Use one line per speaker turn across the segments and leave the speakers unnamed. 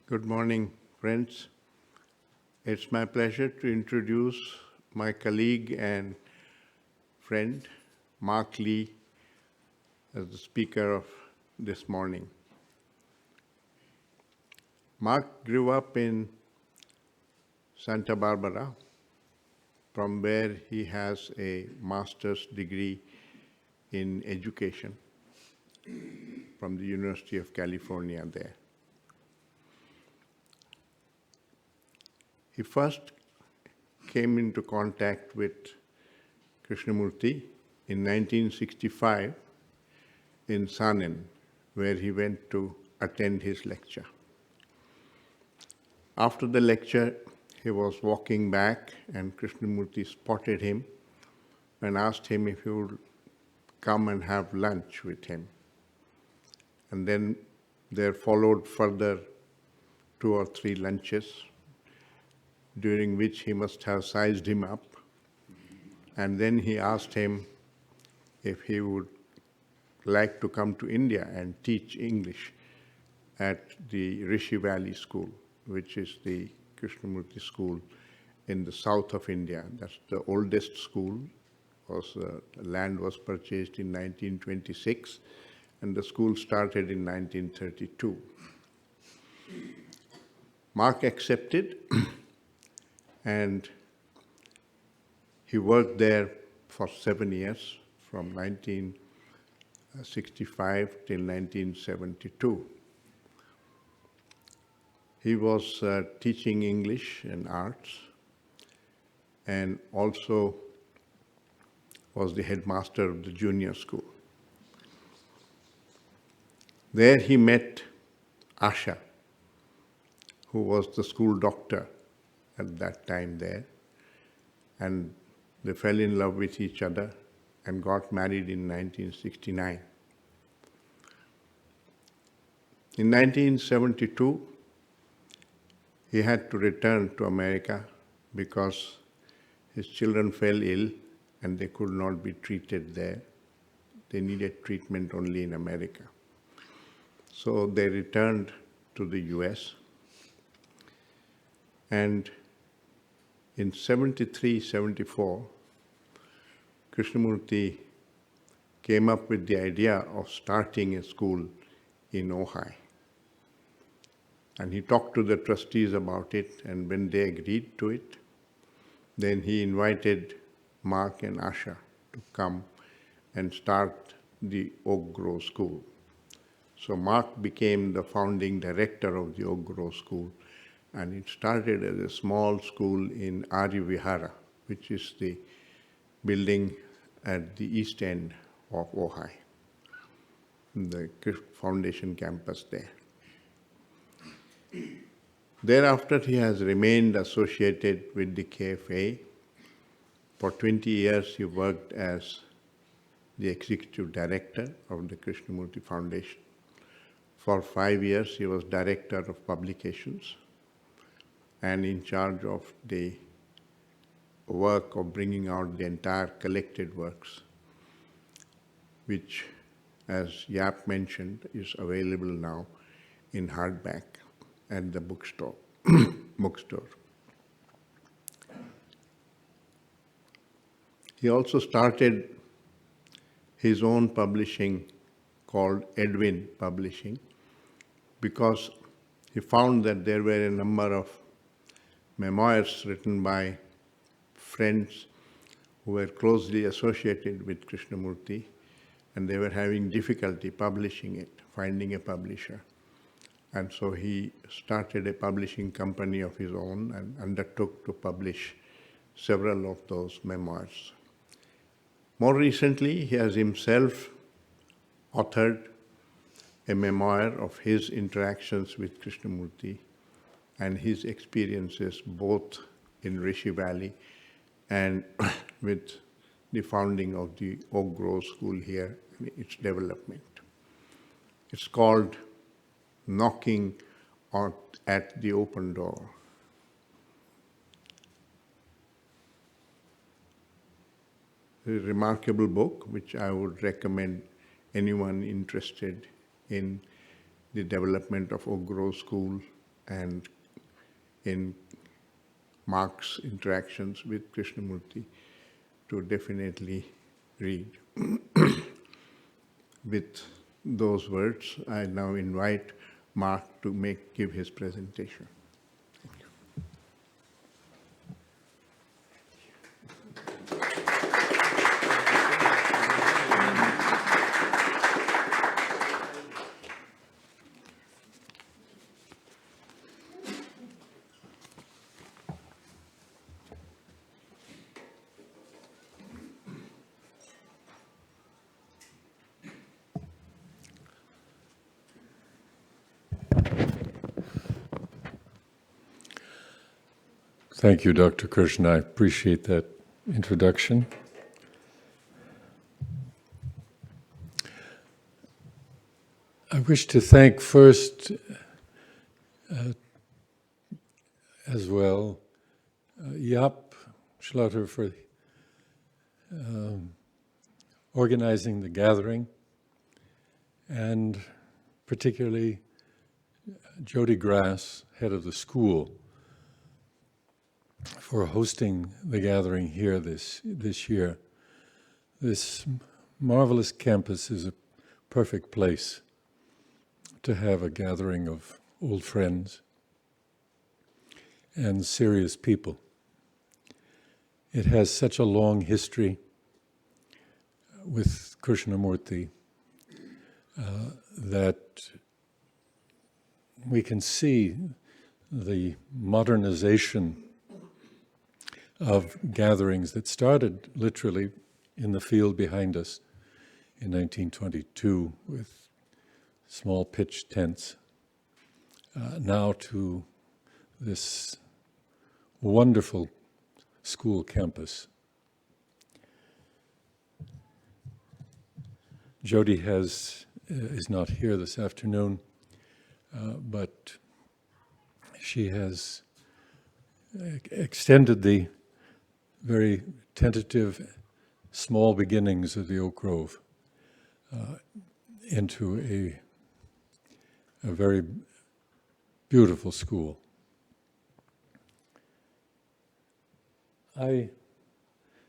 Good morning, friends. It's my pleasure to introduce my colleague and friend, Mark Lee, as the speaker of this morning. Mark grew up in Santa Barbara, from where he has a master's degree in education from the University of California there. He first came into contact with Krishnamurti in 1965 in Sanen, where he went to attend his lecture. After the lecture, he was walking back and Krishnamurti spotted him and asked him if he would come and have lunch with him. And then there followed further 2 or 3 lunches, during which he must have sized him up. And then he asked him if he would like to come to India and teach English at the Rishi Valley School, which is the Krishnamurti school in the south of India. That's the oldest school. Land was purchased in 1926, and the school started in 1932. Mark accepted, and he worked there for 7 years, from 1965 till 1972. He was teaching English and arts, and also was the headmaster of the junior school. There he met Asha, who was the school doctor at that time there, and they fell in love with each other and got married in 1969. In 1972, he had to return to America because his children fell ill and they could not be treated there. They needed treatment only in America. So they returned to the US, and in 73, 74, Krishnamurti came up with the idea of starting a school in Ojai. And he talked to the trustees about it, and when they agreed to it, then he invited Mark and Asha to come and start the Oak Grove School. So Mark became the founding director of the Oak Grove School, and it started as a small school in Ari Vihara, which is the building at the east end of Ojai, the foundation campus there. Thereafter, he has remained associated with the KFA. For 20 years, he worked as the executive director of the Krishnamurti Foundation. For 5 years, he was director of publications and in charge of the work of bringing out the entire collected works, which, as Yap mentioned, is available now in hardback at the bookstore. He also started his own publishing called Edwin Publishing, because he found that there were a number of memoirs written by friends who were closely associated with Krishnamurti, and they were having difficulty publishing it, finding a publisher. And so he started a publishing company of his own and undertook to publish several of those memoirs. More recently, he has himself authored a memoir of his interactions with Krishnamurti and his experiences both in Rishi Valley and with the founding of the Oak Grove School here and its development. It's called Knocking at the Open Door. A remarkable book, which I would recommend anyone interested in the development of Oak Grove School and in Mark's interactions with Krishnamurti to definitely read. With those words, I now invite Mark to give his presentation.
Thank you, Dr. Krishna. I appreciate that introduction. I wish to thank first, as well, Jaap Schlatter for organizing the gathering, and particularly Jody Grass, head of the school, for hosting the gathering here this year. This marvelous campus is a perfect place to have a gathering of old friends and serious people. It has such a long history with Krishnamurti that we can see the modernization of gatherings that started literally in the field behind us in 1922 with small pitch tents, now to this wonderful school campus. Jody is not here this afternoon, but she has extended the very tentative small beginnings of the Oak Grove into a very beautiful school. I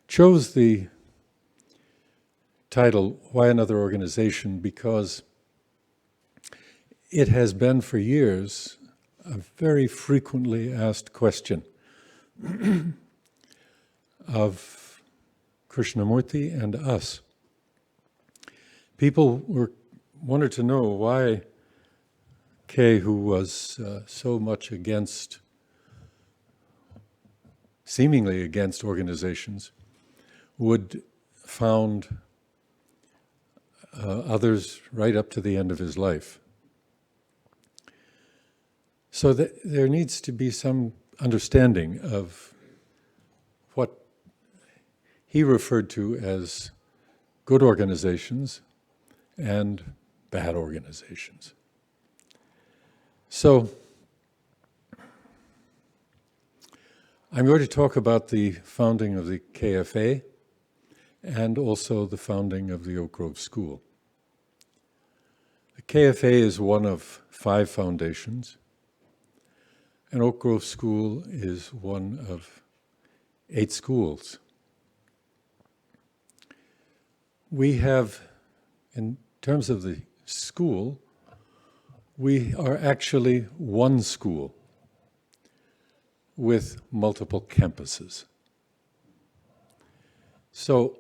chose the title, Why Another Organization, because it has been for years a very frequently asked question of Krishnamurti and us. People wanted to know why Kay, who was so much seemingly against organizations, would found others right up to the end of his life. So there needs to be some understanding of what he referred to as good organizations and bad organizations. So I'm going to talk about the founding of the KFA and also the founding of the Oak Grove School. The KFA is one of 5 foundations, and Oak Grove School is one of 8 schools. We have, in terms of the school, we are actually one school with multiple campuses. So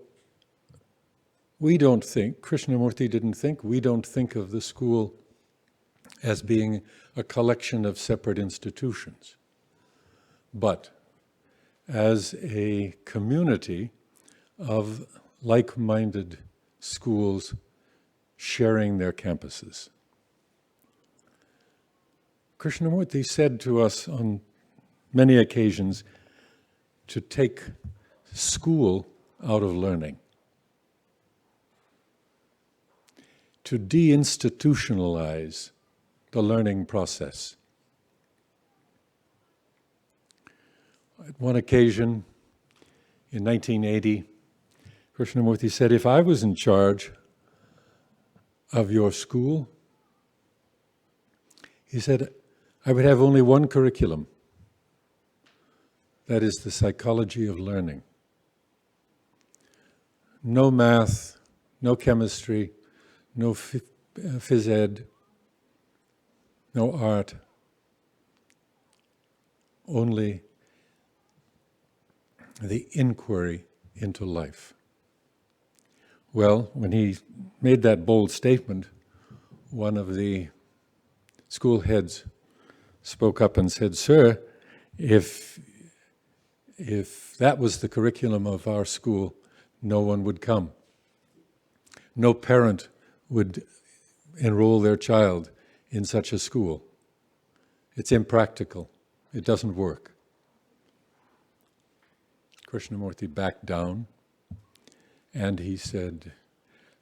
we don't think, Krishnamurti didn't think, we don't think of the school as being a collection of separate institutions, but as a community of like-minded schools sharing their campuses. Krishnamurti said to us on many occasions to take school out of learning, to deinstitutionalize the learning process. At one occasion, in 1980, Krishnamurti said, if I was in charge of your school, he said, I would have only one curriculum. That is the psychology of learning. No math, no chemistry, no phys ed, no art, only the inquiry into life. Well, when he made that bold statement, one of the school heads spoke up and said, "Sir, if that was the curriculum of our school, no one would come. No parent would enroll their child in such a school. It's impractical. It doesn't work." Krishnamurti backed down and he said,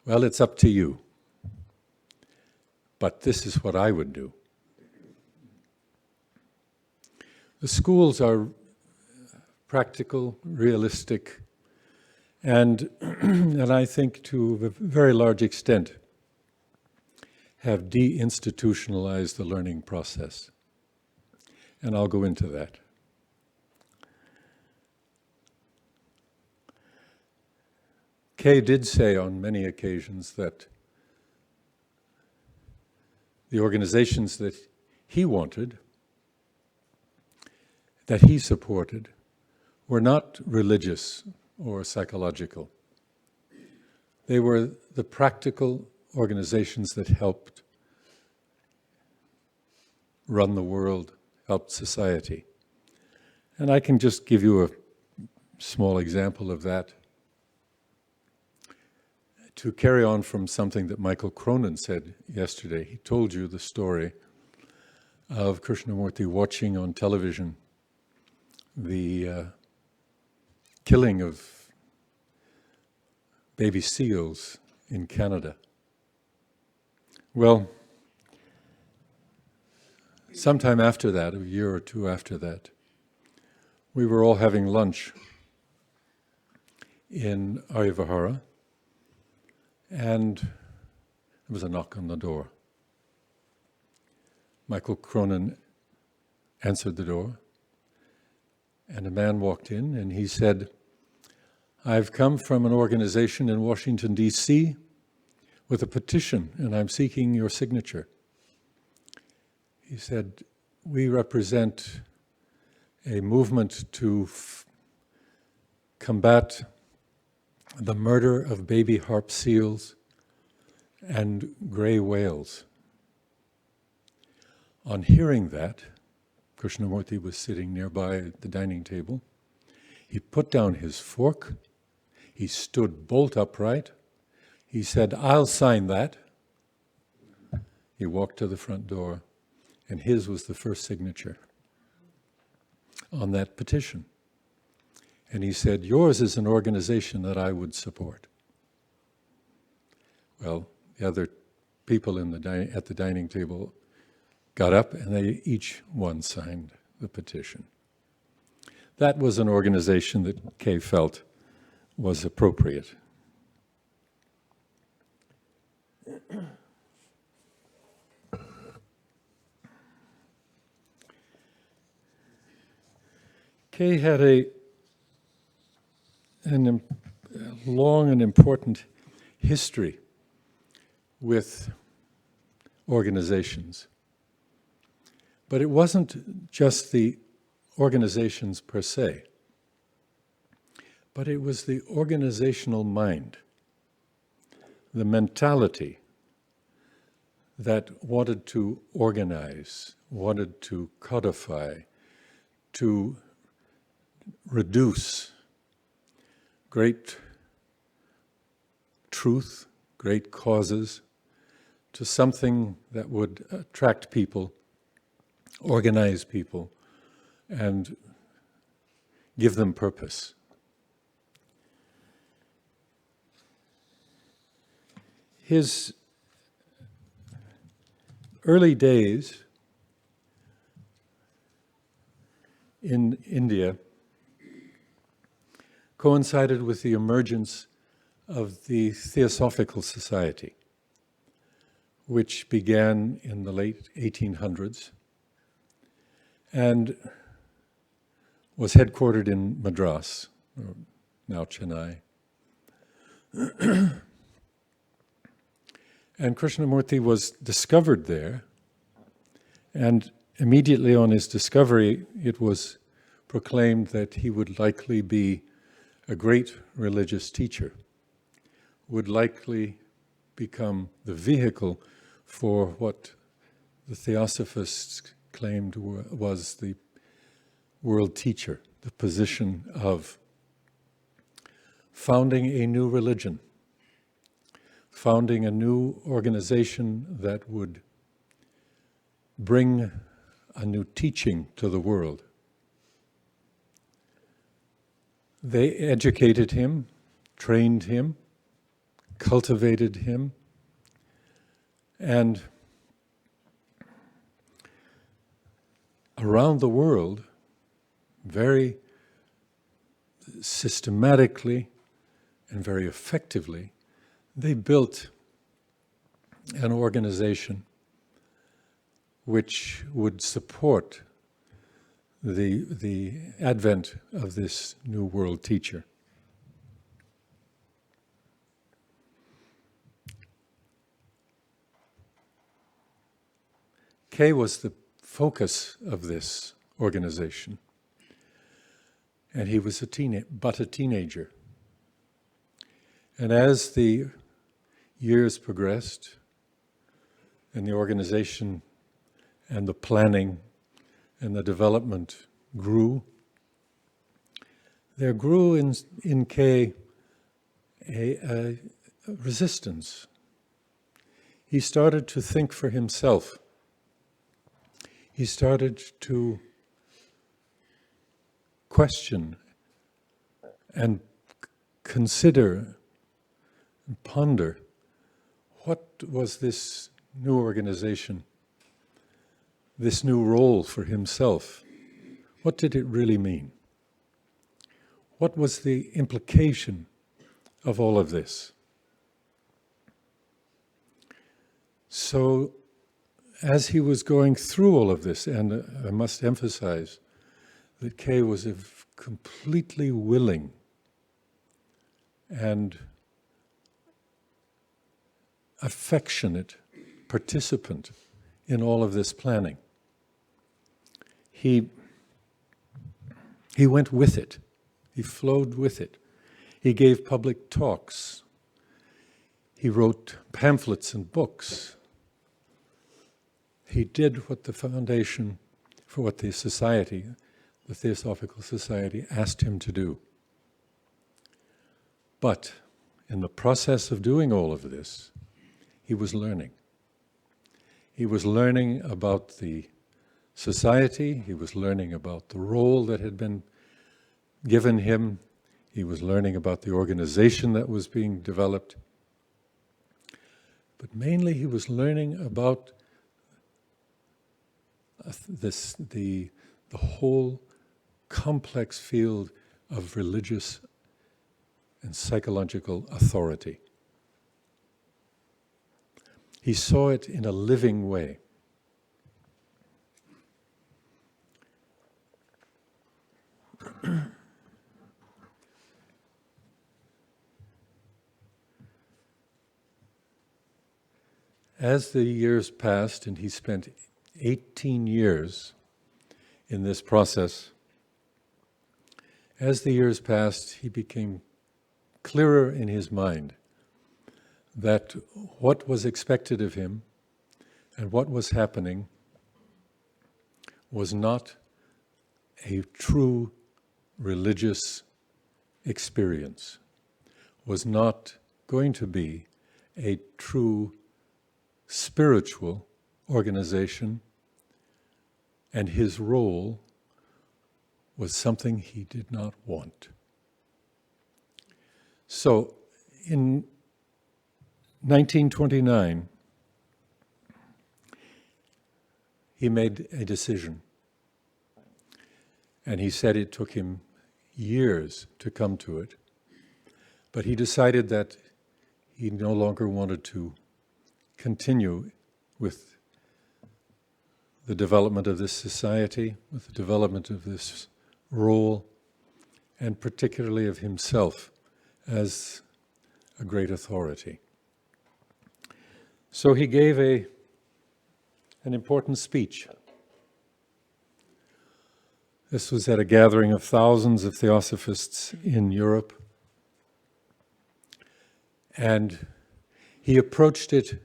"Well, it's up to you, but this is what I would do." The schools are practical, realistic, and I think to a very large extent have deinstitutionalized the learning process. And I'll go into that. Kay did say on many occasions that the organizations that he wanted, that he supported, were not religious or psychological. They were the practical organizations that helped run the world, helped society. And I can just give you a small example of that. To carry on from something that Michael Cronin said yesterday, he told you the story of Krishnamurti watching on television the killing of baby seals in Canada. Well, sometime after that, a year or two after that, we were all having lunch in Aryavahara, and there was a knock on the door. Michael Cronin answered the door, and a man walked in, and he said, "I've come from an organization in Washington, D.C. with a petition, and I'm seeking your signature." He said, "We represent a movement to combat the murder of baby harp seals and gray whales." On hearing that, Krishnamurti was sitting nearby at the dining table. He put down his fork. He stood bolt upright. He said, "I'll sign that." He walked to the front door, and his was the first signature on that petition. And he said, "Yours is an organization that I would support." Well, the other people at the dining table got up, and they each one signed the petition. That was an organization that Kay felt was appropriate. Kay had a long and important history with organizations. But it wasn't just the organizations per se, but it was the organizational mind, the mentality that wanted to organize, wanted to codify, to reduce great truth, great causes, to something that would attract people, organize people, and give them purpose. His early days in India coincided with the emergence of the Theosophical Society, which began in the late 1800s and was headquartered in Madras, or now Chennai. And Krishnamurti was discovered there, and immediately on his discovery, it was proclaimed that he would likely be a great religious teacher, would likely become the vehicle for what the Theosophists claimed was the world teacher, the position of founding a new religion, founding a new organization that would bring a new teaching to the world. They educated him, trained him, cultivated him, and around the world, very systematically and very effectively, they built an organization which would support the advent of this new world teacher. K was the focus of this organization, and he was but a teenager. And as the years progressed, and the organization and the planning and the development grew, there grew in K a resistance. He started to think for himself. He started to question and consider and ponder, what was this new organization, this new role for himself? What did it really mean? What was the implication of all of this? So, as he was going through all of this, and I must emphasize that K was a completely willing and affectionate participant in all of this planning. He went with it. He flowed with it. He gave public talks. He wrote pamphlets and books. He did what the foundation, for what the society, the Theosophical Society, asked him to do. But in the process of doing all of this, he was learning. He was learning about the society, he was learning about the role that had been given him, he was learning about the organization that was being developed, but mainly he was learning about the whole complex field of religious and psychological authority. He saw it in a living way. As the years passed, and he spent 18 years in this process, as the years passed, he became clearer in his mind that what was expected of him and what was happening was not a true religious experience, was not going to be a true spiritual organization, and his role was something he did not want. So, in 1929, he made a decision. And he said it took him years to come to it. But he decided that he no longer wanted to continue with the development of this society, with the development of this role, and particularly of himself as a great authority. So he gave an important speech. This was at a gathering of thousands of theosophists in Europe, and he approached it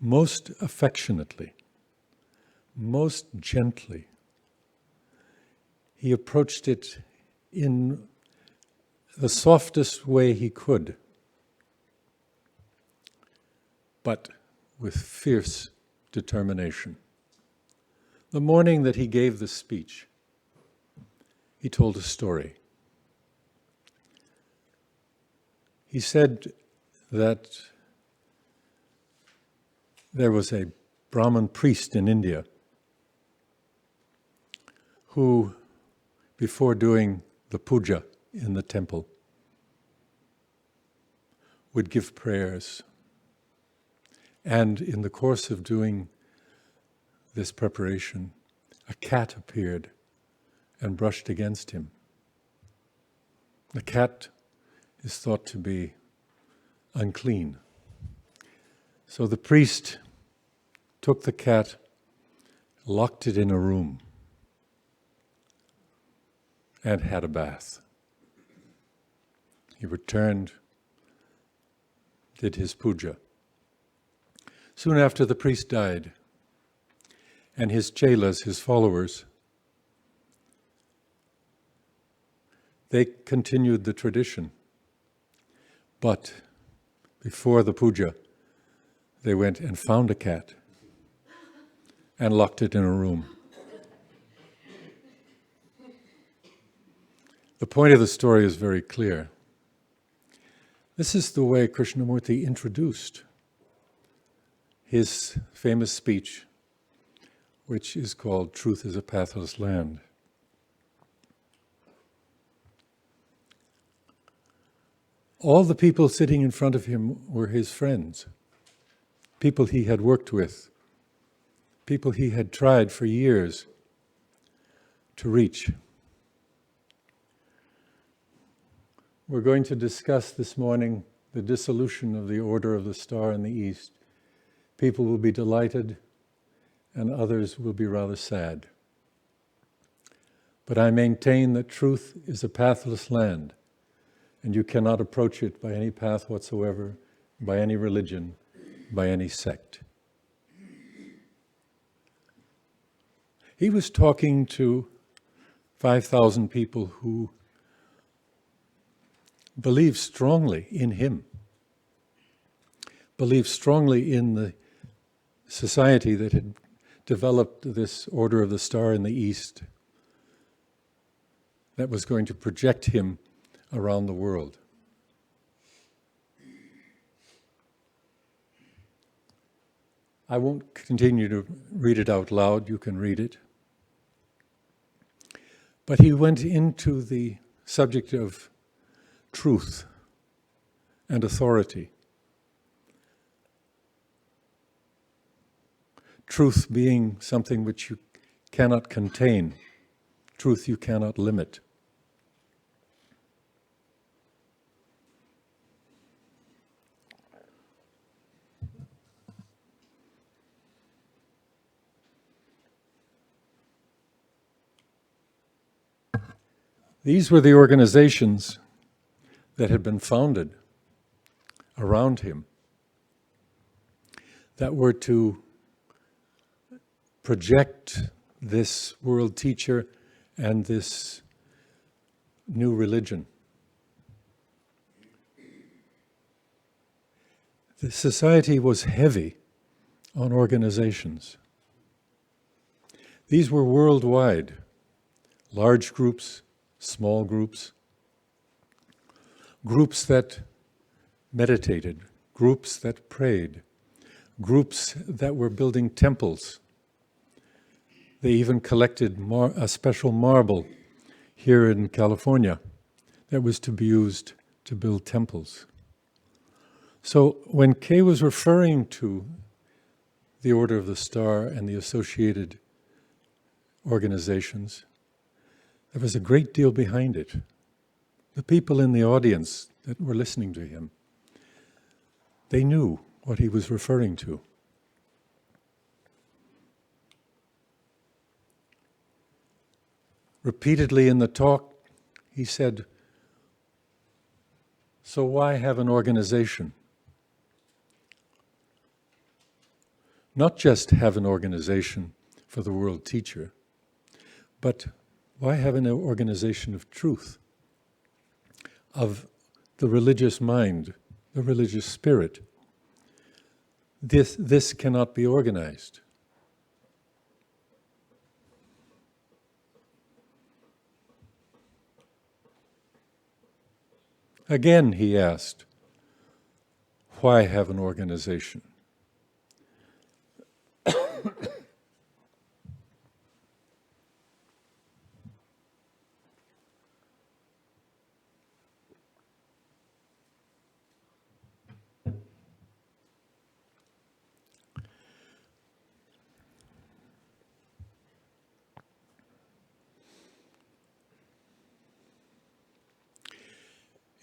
most affectionately, most gently. He approached it in the softest way he could, but with fierce determination. The morning that he gave the speech, he told a story. He said that there was a Brahmin priest in India who, before doing the puja in the temple, would give prayers. And in the course of doing this preparation, a cat appeared and brushed against him. The cat is thought to be unclean. So the priest took the cat, locked it in a room, and had a bath. He returned, did his puja. Soon after, the priest died, and his chelas, his followers, they continued the tradition. But before the puja, they went and found a cat and locked it in a room. The point of the story is very clear. This is the way Krishnamurti introduced his famous speech, which is called Truth is a Pathless Land. All the people sitting in front of him were his friends, people he had worked with, people he had tried for years to reach. We're going to discuss this morning the dissolution of the Order of the Star in the East. People will be delighted, and others will be rather sad. But I maintain that truth is a pathless land, and you cannot approach it by any path whatsoever, by any religion, by any sect. He was talking to 5,000 people who believed strongly in him, believed strongly in the society that had developed this Order of the Star in the East that was going to project him around the world. I won't continue to read it out loud, you can read it. But he went into the subject of truth and authority. Truth being something which you cannot contain, truth you cannot limit. These were the organizations that had been founded around him that were to project this world teacher and this new religion. The society was heavy on organizations. These were worldwide, large groups, small groups, groups that meditated, groups that prayed, groups that were building temples. They even collected a special marble here in California that was to be used to build temples. So when Kay was referring to the Order of the Star and the associated organizations, there was a great deal behind it. The people in the audience that were listening to him, they knew what he was referring to. Repeatedly in the talk, he said, "So why have an organization? Not just have an organization for the world teacher, but why have an organization of truth, of the religious mind, the religious spirit? This cannot be organized." Again, he asked, "Why have an organization?"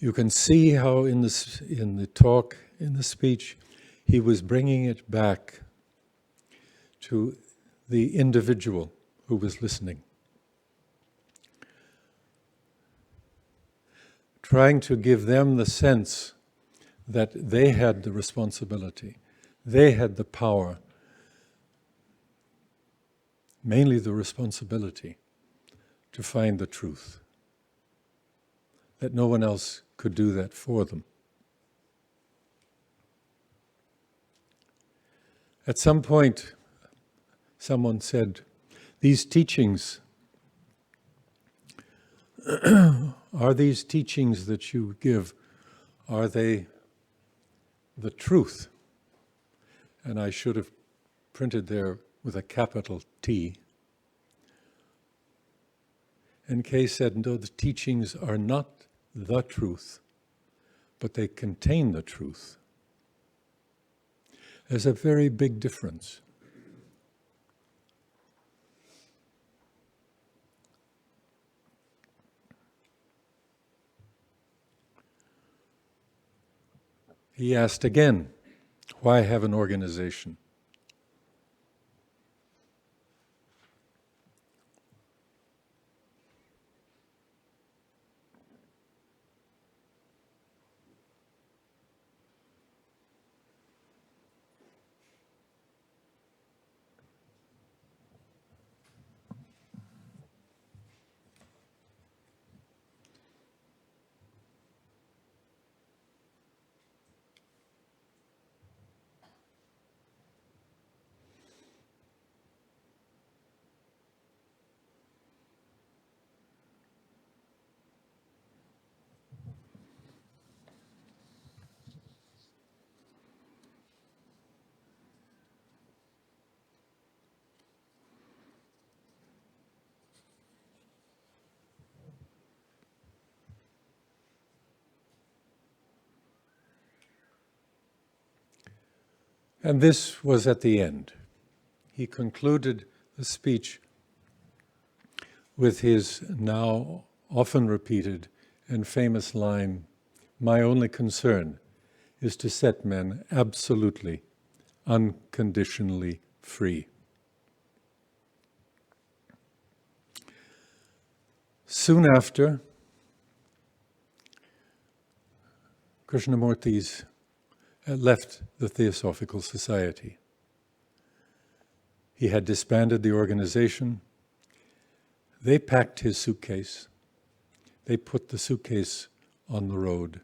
You can see how in the talk, in the speech, he was bringing it back to the individual who was listening. Trying to give them the sense that they had the responsibility, they had the power, mainly the responsibility to find the truth, that no one else could do that for them. At some point, someone said, "These teachings, are these teachings that you give, are they the truth?" And I should have printed there with a capital T. And Kay said, "No, the teachings are not the truth, but they contain the truth." There's a very big difference. He asked again, "Why have an organization?" And this was at the end. He concluded the speech with his now often repeated and famous line, "My only concern is to set men absolutely, unconditionally free." Soon after, Krishnamurti's left the Theosophical Society. He had disbanded the organization. They packed his suitcase. They put the suitcase on the road,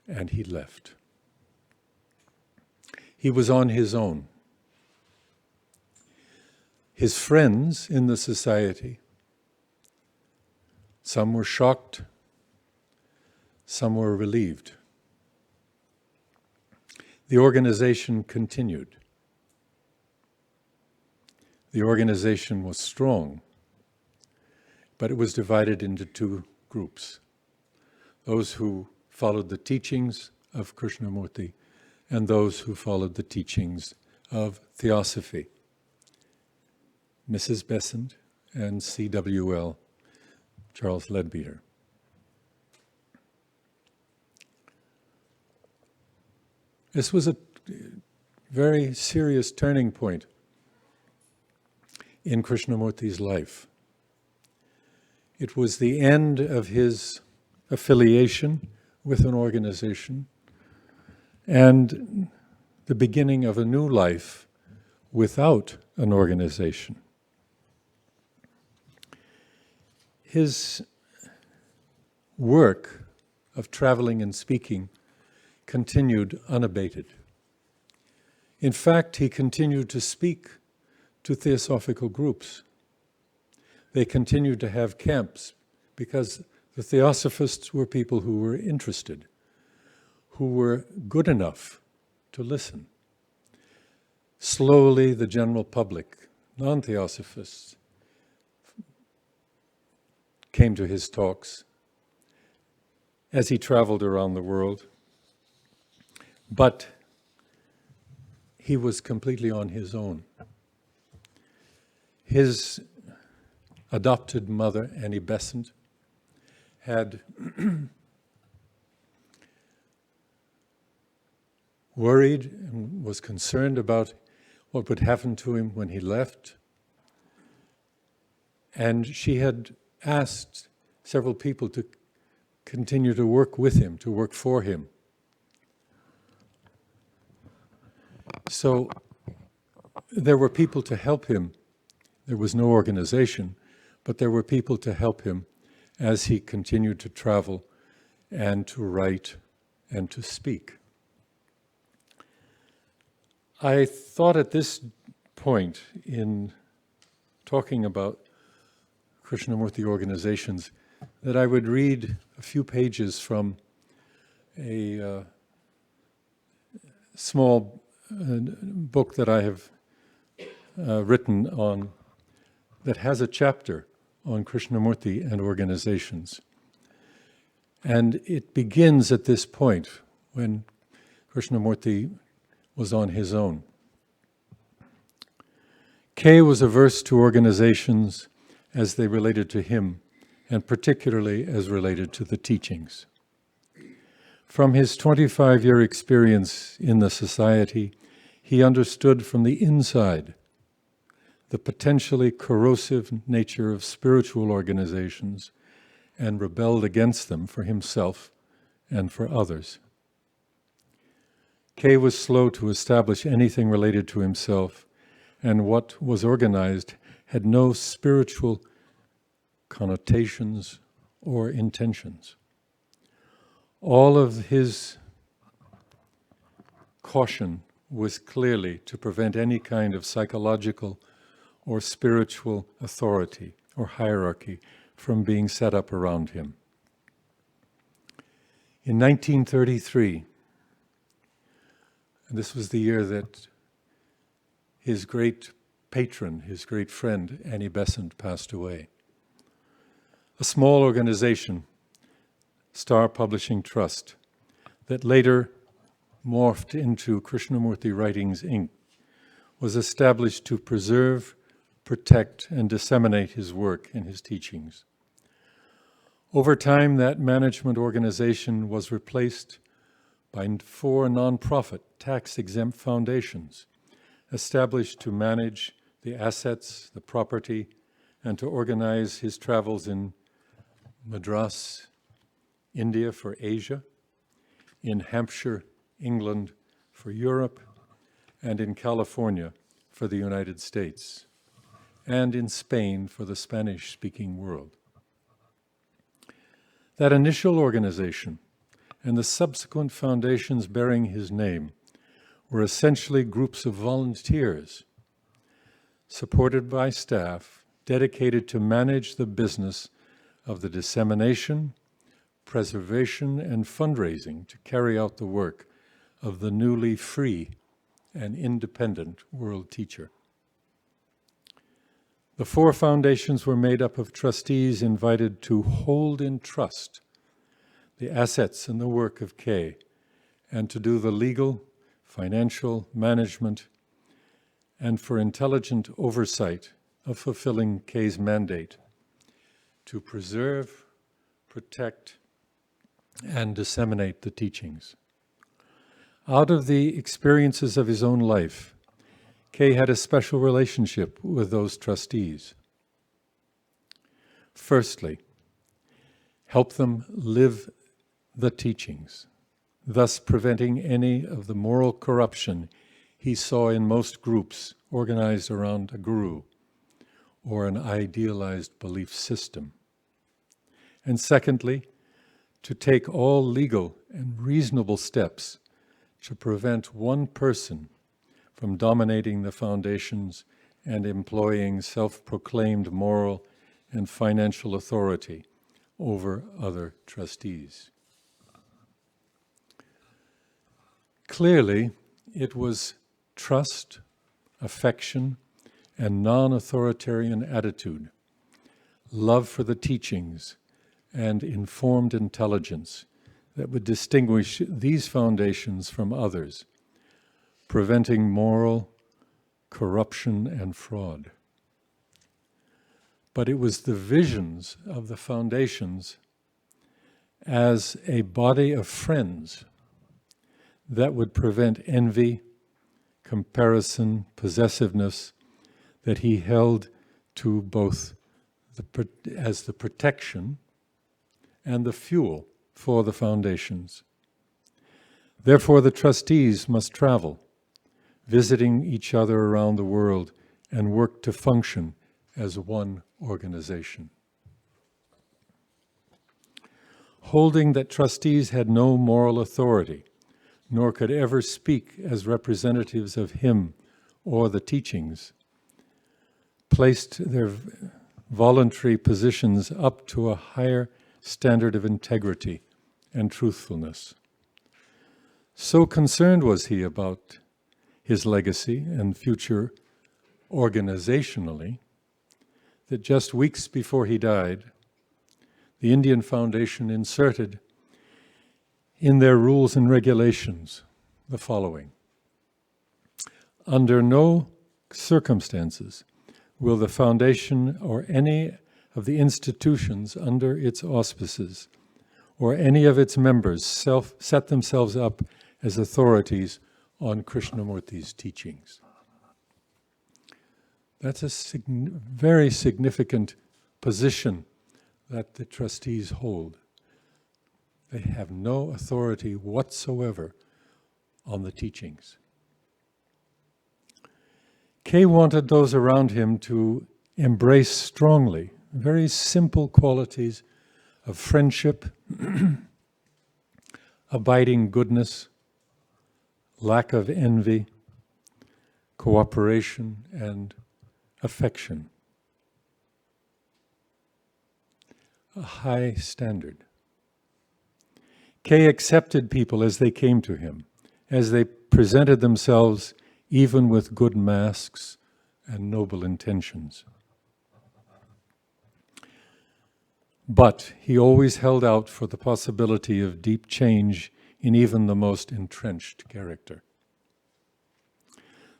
and he left. He was on his own. His friends in the society, some were shocked, some were relieved. The organization continued. The organization was strong, but it was divided into two groups. Those who followed the teachings of Krishnamurti and those who followed the teachings of Theosophy. Mrs. Besant and CWL, Charles Leadbeater. This was a very serious turning point in Krishnamurti's life. It was the end of his affiliation with an organization and the beginning of a new life without an organization. His work of traveling and speaking continued unabated. In fact, he continued to speak to theosophical groups. They continued to have camps because the theosophists were people who were interested, who were good enough to listen. Slowly, the general public, non-theosophists, came to his talks as he traveled around the world. But he was completely on his own. His adopted mother, Annie Besant, had worried and was concerned about what would happen to him when he left. And she had asked several people to continue to work with him, to work for him. So there were people to help him. There was no organization, but there were people to help him as he continued to travel and to write and to speak. I thought at this point in talking about Krishnamurti organizations that I would read a few pages from a small book that I have written on, that has a chapter on Krishnamurti and organizations. And it begins at this point when Krishnamurti was on his own. K was averse to organizations as they related to him, and particularly as related to the teachings. From his 25-year experience in the society, he understood from the inside the potentially corrosive nature of spiritual organizations and rebelled against them for himself and for others. K was slow to establish anything related to himself, and what was organized had no spiritual connotations or intentions. All of his caution was clearly to prevent any kind of psychological or spiritual authority or hierarchy from being set up around him. In 1933, and this was the year that his great patron, his great friend, Annie Besant, passed away. A small organization, Star Publishing Trust, that later morphed into Krishnamurti Writings, Inc., was established to preserve, protect, and disseminate his work and his teachings. Over time, that management organization was replaced by 4 nonprofit, tax-exempt foundations established to manage the assets, the property, and to organize his travels in Madras, India for Asia, in Hampshire, England for Europe, and in California for the United States, and in Spain for the Spanish-speaking world. That initial organization and the subsequent foundations bearing his name were essentially groups of volunteers supported by staff dedicated to manage the business of the dissemination, preservation, and fundraising to carry out the work of the newly free and independent world teacher. The 4 foundations were made up of trustees invited to hold in trust the assets and the work of K, and to do the legal, financial, management, and for intelligent oversight of fulfilling Kay's mandate to preserve, protect, and disseminate the teachings. Out of the experiences of his own life, Kay had a special relationship with those trustees. Firstly, help them live the teachings, thus preventing any of the moral corruption he saw in most groups organized around a guru or an idealized belief system. And secondly, to take all legal and reasonable steps to prevent one person from dominating the foundations and employing self-proclaimed moral and financial authority over other trustees. Clearly, it was trust, affection, and non-authoritarian attitude, love for the teachings, and informed intelligence that would distinguish these foundations from others, preventing moral corruption and fraud. But it was the visions of the foundations as a body of friends that would prevent envy, comparison, possessiveness, that he held to both as the protection and the fuel for the foundations. Therefore, the trustees must travel, visiting each other around the world, and work to function as one organization. Holding that trustees had no moral authority, nor could ever speak as representatives of him or the teachings, placed their voluntary positions up to a higher standard of integrity and truthfulness. So concerned was he about his legacy and future organizationally that just weeks before he died, the Indian Foundation inserted in their rules and regulations the following: under no circumstances will the foundation or any of the institutions under its auspices or any of its members set themselves up as authorities on Krishnamurti's teachings. That's a very significant position that the trustees hold. They have no authority whatsoever on the teachings. Kay wanted those around him to embrace strongly very simple qualities of friendship, abiding goodness, lack of envy, cooperation, and affection. A high standard. Kay accepted people as they came to him, as they presented themselves even with good masks and noble intentions. But he always held out for the possibility of deep change in even the most entrenched character.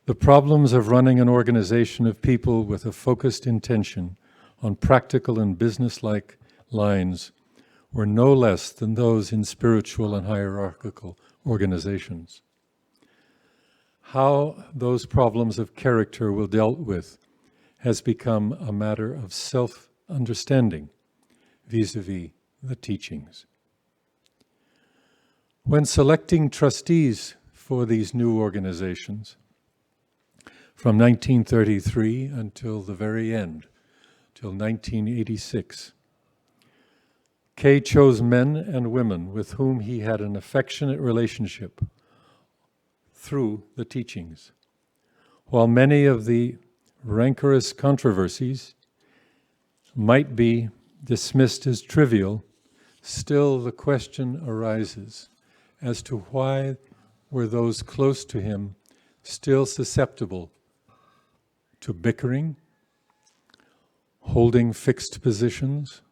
The problems of running an organization of people with a focused intention on practical and business-like lines were no less than those in spiritual and hierarchical organizations. How those problems of character were dealt with has become a matter of self-understanding vis-a-vis the teachings. When selecting trustees for these new organizations, from 1933 until the very end, till 1986, Kay chose men and women with whom he had an affectionate relationship through the teachings. While many of the rancorous controversies might be dismissed as trivial, still the question arises as to why were those close to him still susceptible to bickering, holding fixed positions,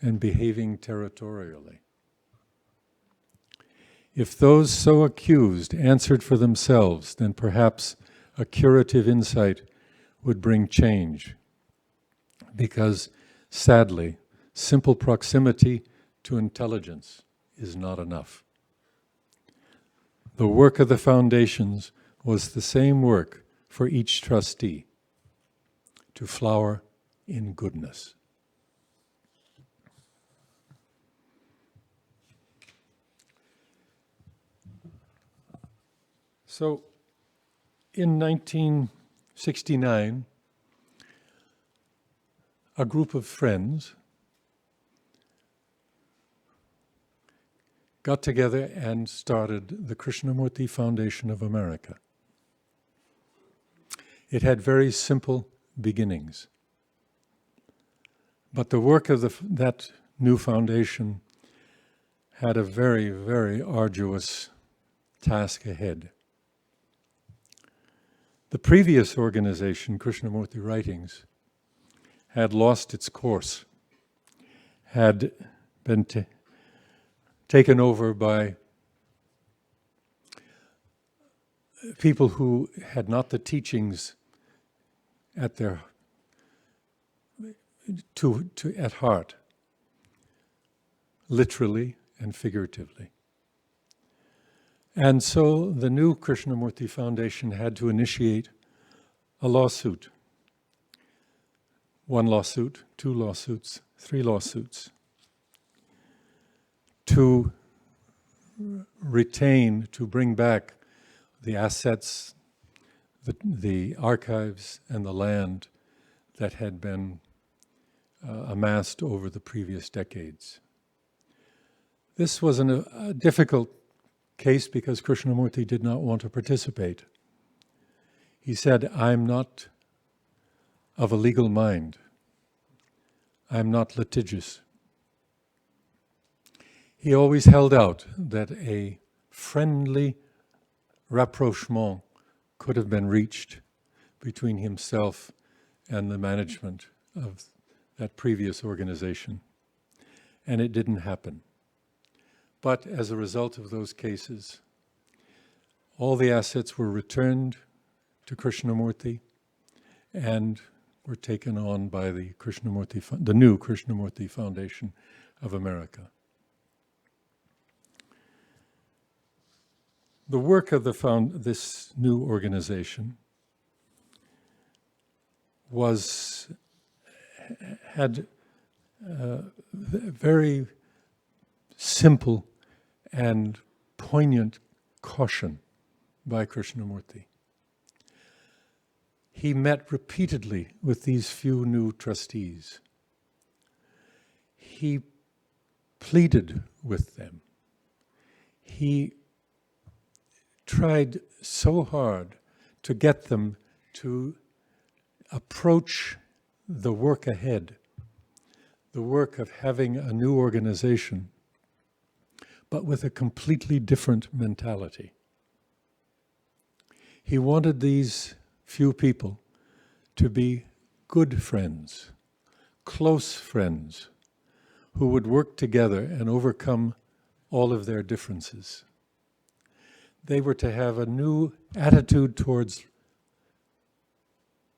and behaving territorially. If those so accused answered for themselves, then perhaps a curative insight would bring change because, sadly, simple proximity to intelligence is not enough. The work of the foundations was the same work for each trustee, to flower in goodness. So, in 1969, a group of friends got together and started the Krishnamurti Foundation of America. It had very simple beginnings. But the work of that new foundation had a very, very arduous task ahead. The previous organization, Krishnamurti Writings, had lost its course, had been taken over by people who had not the teachings at their at heart, literally and figuratively. And so the new Krishnamurti Foundation had to initiate a lawsuit. 1 lawsuit, 2 lawsuits, 3 lawsuits, to retain, to bring back the assets, the archives, and the land that had been amassed over the previous decades. This was a difficult case because Krishnamurti did not want to participate. He said, "I'm not of a legal mind. I'm not litigious." He always held out that a friendly rapprochement could have been reached between himself and the management of that previous organization. And it didn't happen. But as a result of those cases, all the assets were returned to Krishnamurti and were taken on by the new Krishnamurti Foundation of America. The work of this new organization had very simple and poignant caution by Krishnamurti. He met repeatedly with these few new trustees. He pleaded with them. He tried so hard to get them to approach the work ahead, the work of having a new organization, but with a completely different mentality. He wanted these few people to be good friends, close friends, who would work together and overcome all of their differences. They were to have a new attitude towards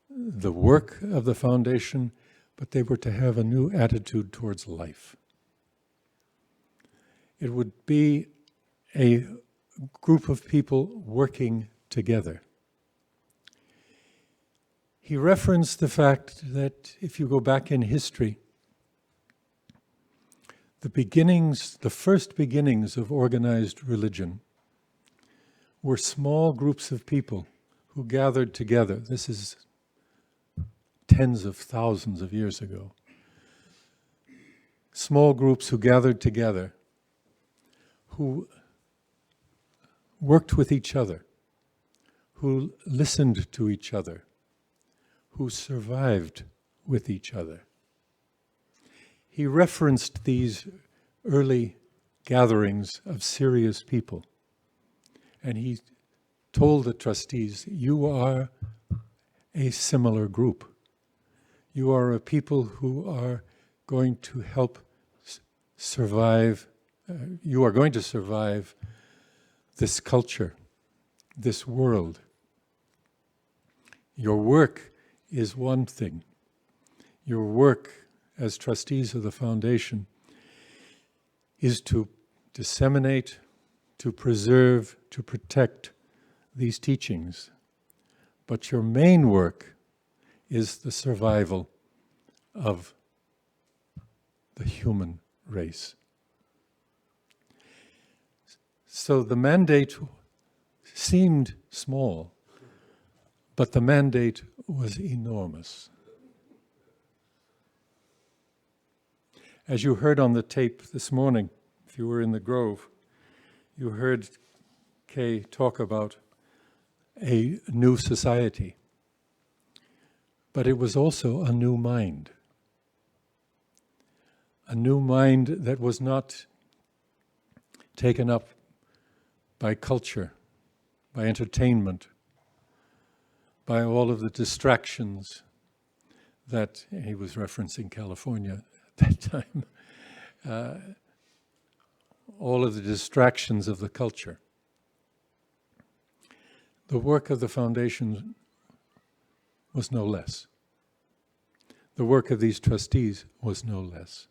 the work of the foundation, but they were to have a new attitude towards life. It would be a group of people working together. He referenced the fact that if you go back in history, the first beginnings of organized religion were small groups of people who gathered together. This is tens of thousands of years ago. Small groups who gathered together, who worked with each other, who listened to each other, who survived with each other. He referenced these early gatherings of serious people, and he told the trustees, "You are a similar group. You are a people who are going to help survive. You are going to survive this culture, this world. Your work is one thing. your work as trustees of the foundation is to disseminate, to preserve, to protect these teachings. But your main work is the survival of the human race. So the mandate seemed small, but the mandate was enormous. As you heard on the tape this morning, if you were in the Grove, you heard Kay talk about a new society. But it was also a new mind. A new mind that was not taken up by culture, by entertainment, by all of the distractions that he was referencing California at that time, all of the distractions of the culture. The work of the foundation was no less. The work of these trustees was no less.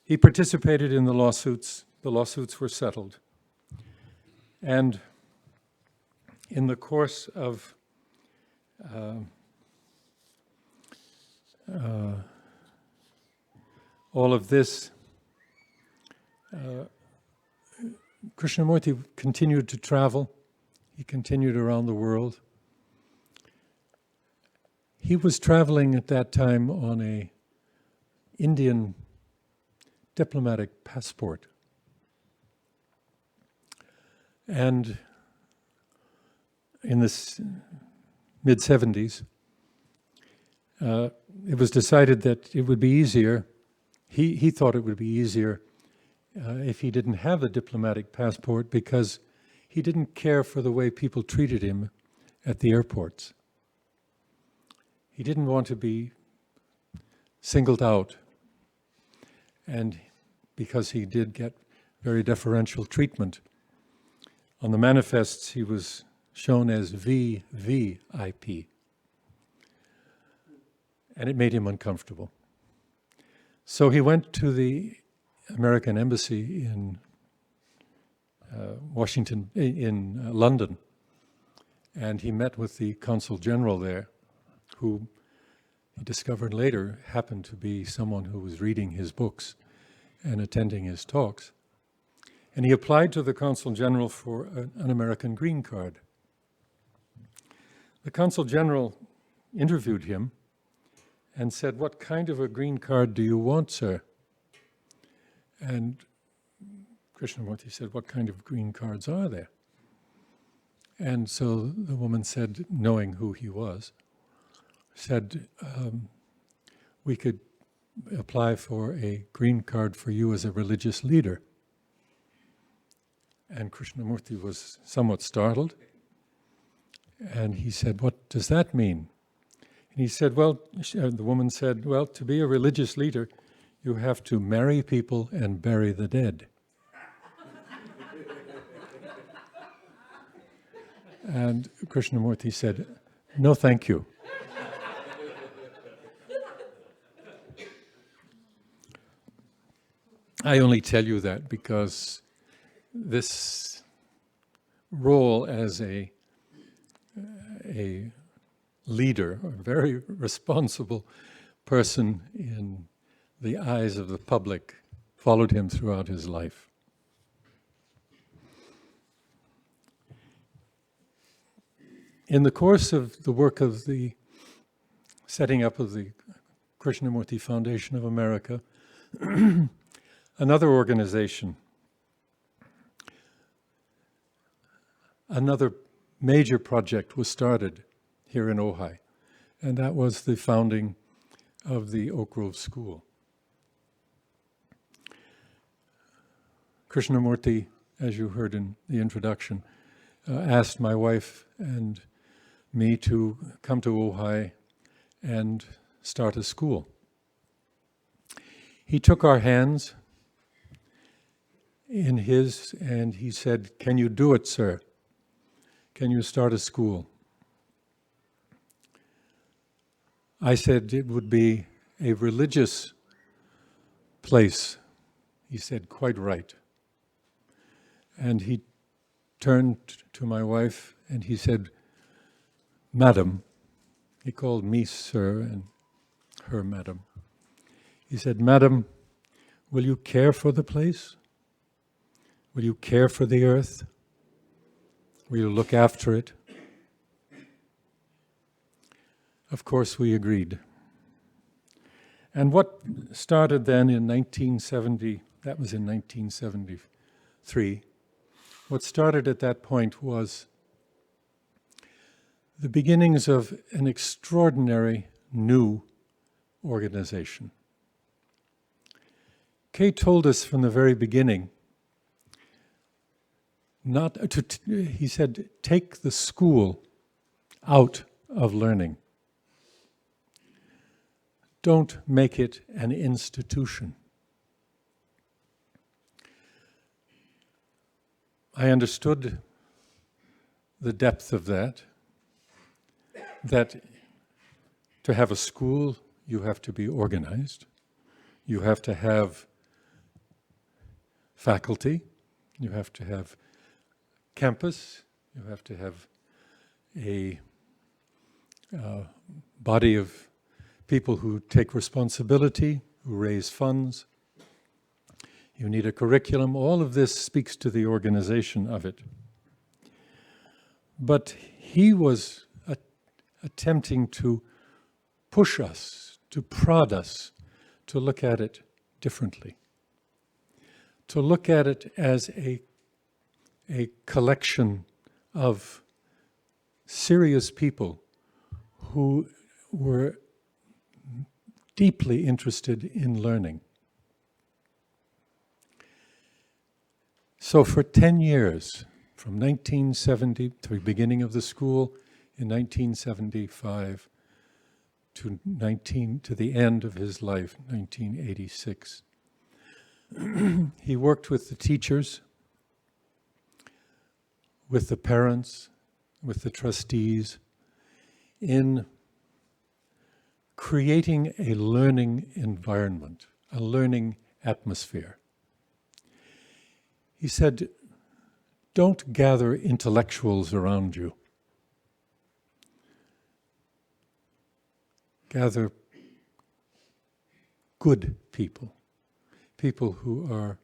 He participated in the lawsuits. The lawsuits were settled. And in the course of all of this, Krishnamurti continued to travel. He continued around the world. He was traveling at that time on an Indian diplomatic passport. And in the mid-70s, it was decided that it would be easier, he thought it would be easier if he didn't have a diplomatic passport, because he didn't care for the way people treated him at the airports. He didn't want to be singled out. And because he did get very deferential treatment, on the manifests he was shown as VVIP. And it made him uncomfortable. So he went to the American embassy in London, and he met with the consul general there, who he discovered later happened to be someone who was reading his books and attending his talks. And he applied to the consul general for an American green card. The consul general interviewed him and said, "What kind of a green card do you want, sir?" And Krishnamurti said, "What kind of green cards are there?" And so the woman said, knowing who he was, said, "We could apply for a green card for you as a religious leader." And Krishnamurti was somewhat startled. And he said, "What does that mean?" And he said, the woman said, "Well, to be a religious leader, you have to marry people and bury the dead." And Krishnamurti said, "No, thank you." I only tell you that because this role as a leader, a very responsible person in the eyes of the public, followed him throughout his life. In the course of the work of the setting up of the Krishnamurti Foundation of America, another organization, another major project was started here in Ojai, and that was the founding of the Oak Grove School. Krishnamurti, as you heard in the introduction, asked my wife and me to come to Ojai and start a school. He took our hands in his and he said, "Can you do it, sir? Can you start a school?" I said it would be a religious place. He said, quite right. And he turned to my wife and he said, Madam, he called me sir and her madam. He said, Madam, will you care for the place? Will you care for the earth? Will you look after it? Of course, we agreed. And what started then in 1970, that was in 1973, what started at that point was the beginnings of an extraordinary new organization. Kay told us from the very beginning, he said, take the school out of learning. Don't make it an institution. I understood the depth of that to have a school, you have to be organized. You have to have faculty. You have to have campus. You have to have a body of people who take responsibility, who raise funds. You need a curriculum. All of this speaks to the organization of it. But he was attempting to push us, to prod us, to look at it differently. To look at it as a collection of serious people who were deeply interested in learning. So for 10 years, from 1970 to the beginning of the school in 1975 to the end of his life, 1986, he worked with the teachers, with the parents, with the trustees, in creating a learning environment, a learning atmosphere. He said, don't gather intellectuals around you. Gather good people, people who are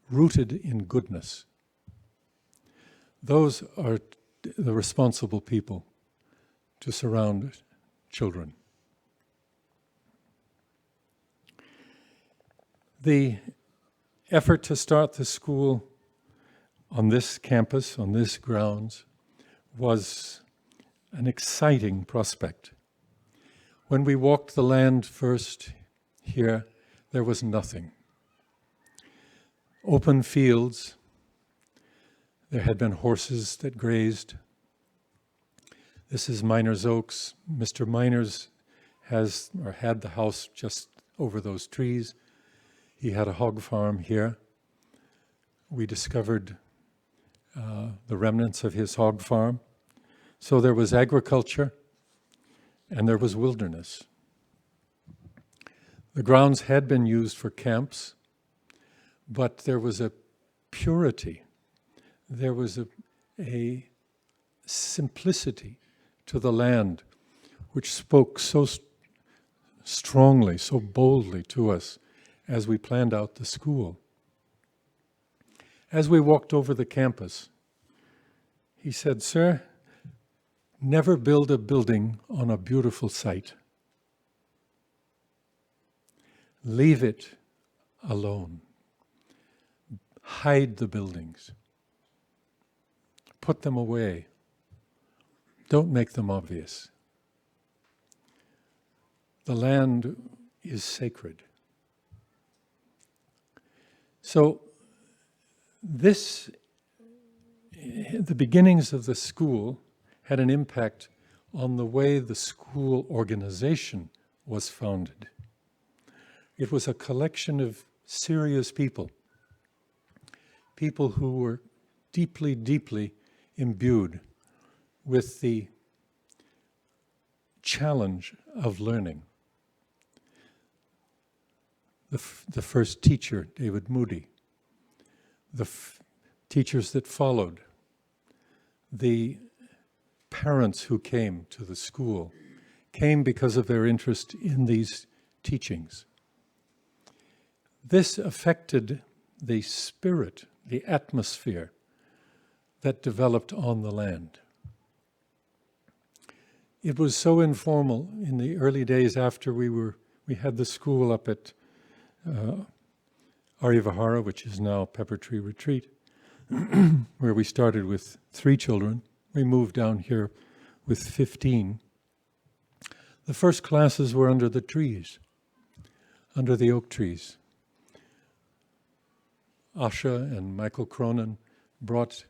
rooted in goodness. Those are the responsible people to surround children. The effort to start the school on this campus, on this grounds, was an exciting prospect. When we walked the land first here, there was nothing. Open fields. There had been horses that grazed. This is Miners Oaks. Mr. Miners had the house just over those trees. He had a hog farm here. We discovered the remnants of his hog farm. So there was agriculture and there was wilderness. The grounds had been used for camps, but there was a purity. There was a simplicity to the land which spoke so strongly, so boldly to us as we planned out the school. As we walked over the campus, he said, "Sir, never build a building on a beautiful site. Leave it alone. Hide the buildings. Put them away. Don't make them obvious. The land is sacred." So the beginnings of the school had an impact on the way the school organization was founded. It was a collection of serious people, people who were deeply, deeply imbued with the challenge of learning. The first teacher, David Moody, the teachers that followed, the parents who came to the school came because of their interest in these teachings. This affected the spirit, the atmosphere that developed on the land. It was so informal in the early days after we had the school up at Aryavahara, which is now Pepper Tree Retreat, where we started with 3 children. We moved down here with 15. The first classes were under the trees, under the oak trees. Asha and Michael Cronin brought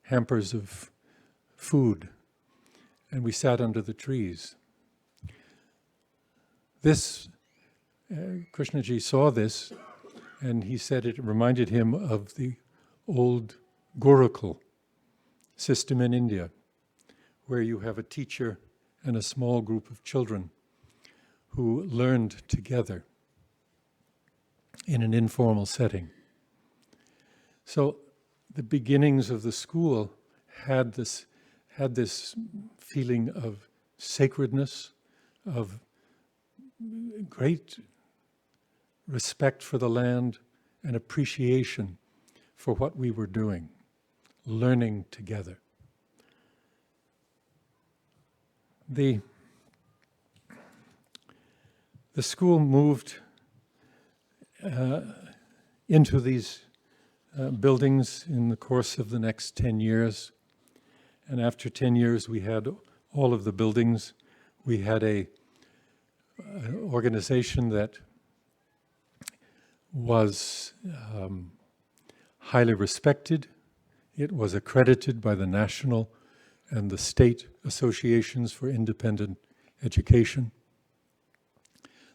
hampers of food, and we sat under the trees. This, Krishnaji saw this, and he said it reminded him of the old Gurukul system in India, where you have a teacher and a small group of children who learned together in an informal setting. So the beginnings of the school had this feeling of sacredness, of great respect for the land and appreciation for what we were doing, learning together. The school moved into these buildings in the course of the next 10 years. And after 10 years, we had all of the buildings. We had an organization that was highly respected. It was accredited by the national and the state associations for independent education.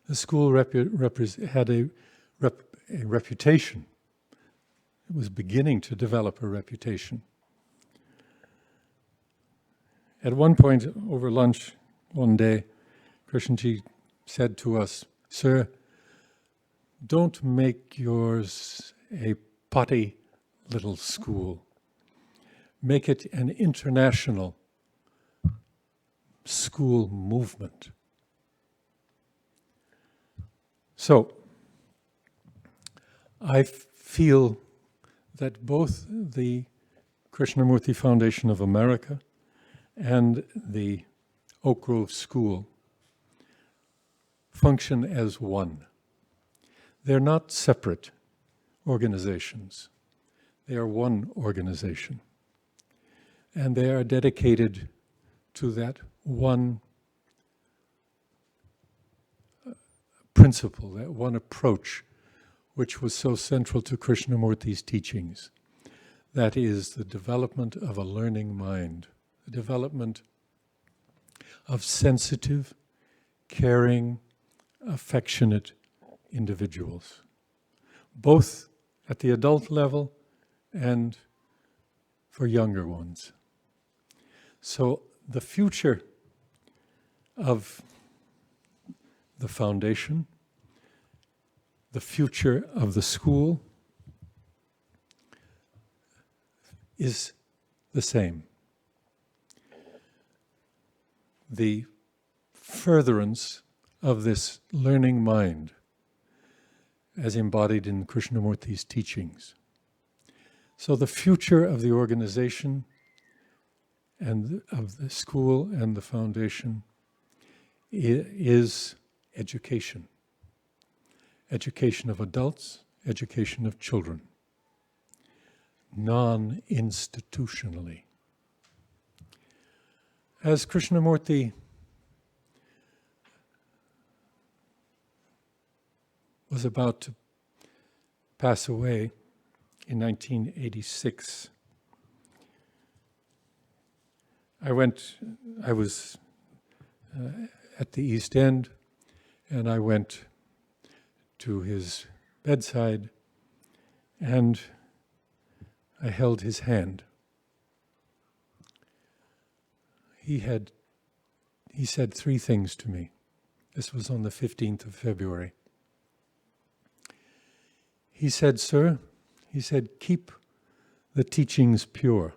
The school had a reputation. It was beginning to develop a reputation. At one point over lunch one day, Krishnji said to us, "Sir, don't make yours a potty little school. Make it an international school movement." So, I feel that both the Krishnamurti Foundation of America and the Oak Grove School function as one. They're not separate organizations. They are one organization. And they are dedicated to that one principle, that one approach, which was so central to Krishnamurti's teachings. That is the development of a learning mind, the development of sensitive, caring, affectionate individuals, both at the adult level and for younger ones. So the future of the foundation, the future of the school is the same. The furtherance of this learning mind as embodied in Krishnamurti's teachings. So the future of the organization and of the school and the foundation is education. Education of adults, education of children, non-institutionally. As Krishnamurti was about to pass away in 1986, I was at the East End, and I went to his bedside, and I held his hand. He he said three things to me. This was on the 15th of February. He said, "Sir," he said, "keep the teachings pure."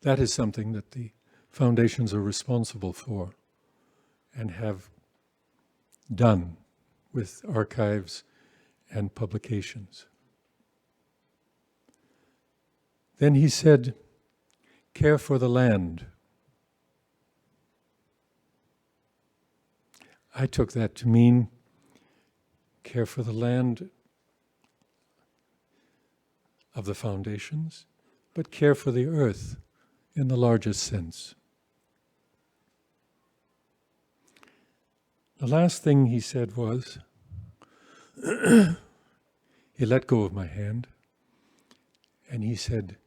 That is something that the foundations are responsible for and have done with archives and publications. Then he said, "Care for the land." I took that to mean care for the land of the foundations, but care for the earth in the largest sense. The last thing he said was, he let go of my hand, and he said,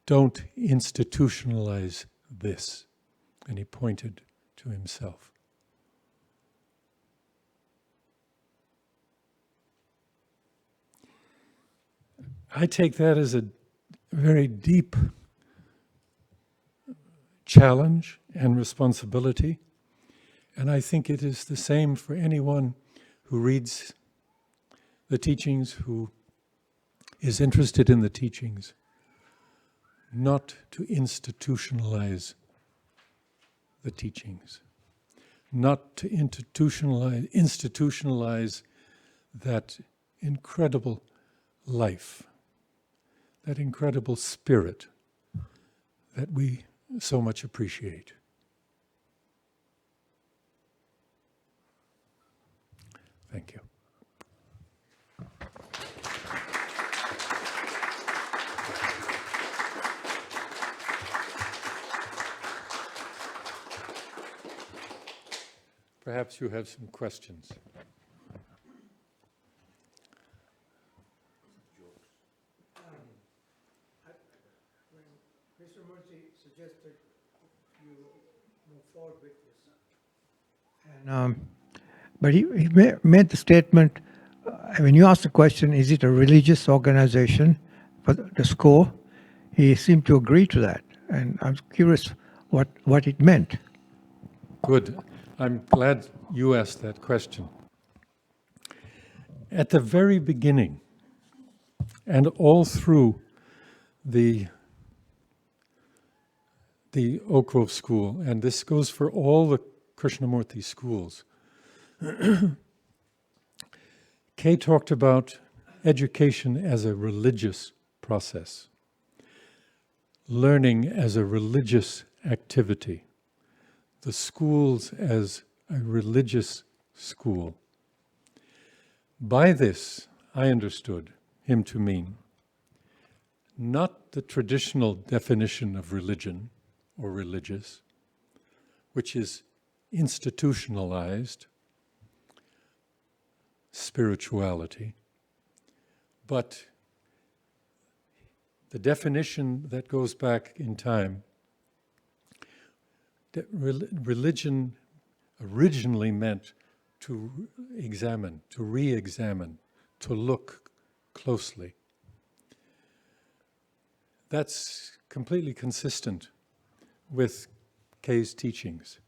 "Don't institutionalize this." And he pointed to himself. I take that as a very deep challenge and responsibility, and I think it is the same for anyone who reads the teachings, who is interested in the teachings, not to institutionalize the teachings, not to institutionalize that incredible life, that incredible spirit that we so much appreciate. Thank you. Perhaps you have some questions.
Mr. Murthy suggested you move forward with this. And, but he made the statement, when you asked the question, is it a religious organization for the school? He seemed to agree to that. And I'm curious what it meant.
Good. I'm glad you asked that question. At the very beginning, and all through the Oak Grove School, and this goes for all the Krishnamurti schools, Kay talked about education as a religious process, learning as a religious activity, the schools as a religious school. By this, I understood him to mean not the traditional definition of religion or religious, which is institutionalized spirituality, but the definition that goes back in time, that religion originally meant to examine, to re-examine, to look closely. That's completely consistent with Kay's teachings.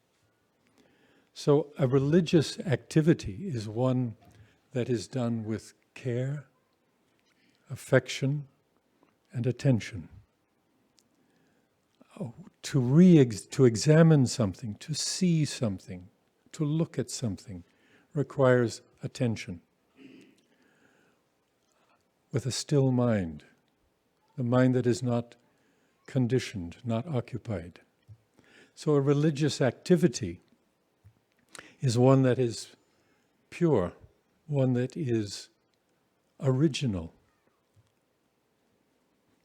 So a religious activity is one that is done with care, affection, and attention. To examine something, to see something, to look at something requires attention. With a still mind, the mind that is not conditioned, not occupied. So a religious activity is one that is pure, one that is original.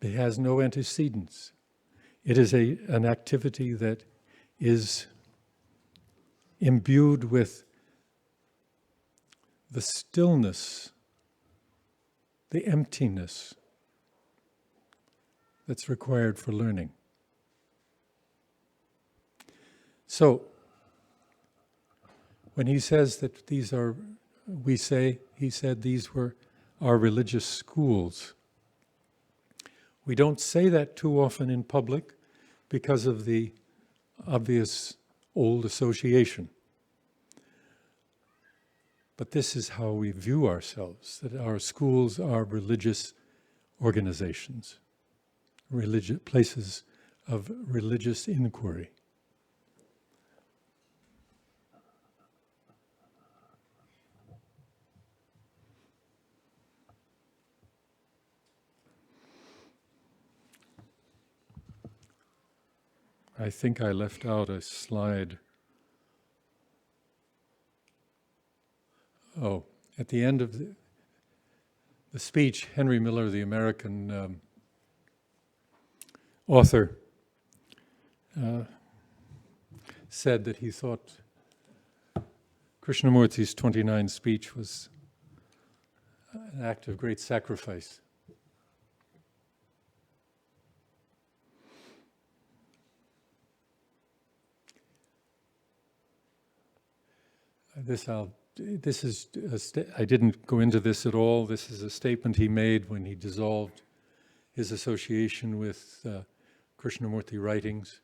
It has no antecedents. It is an activity that is imbued with the stillness, the emptiness that's required for learning. So, when he says that these are, he said these were our religious schools. We don't say that too often in public because of the obvious old association. But this is how we view ourselves, that our schools are religious organizations, places of religious inquiry. I think I left out a slide. Oh, at the end of the speech, Henry Miller, the American author, said that he thought Krishnamurti's 29 speech was an act of great sacrifice. I didn't go into this at all. This is a statement he made when he dissolved his association with Krishnamurti writings.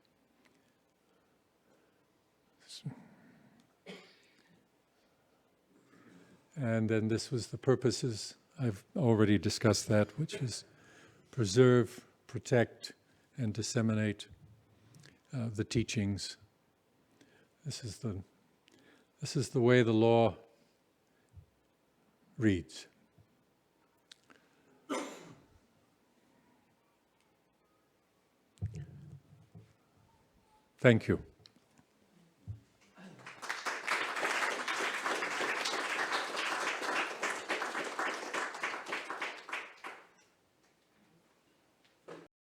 And then this was the purposes, I've already discussed that, which is preserve, protect, and disseminate the teachings. This is the way the law reads. Thank you.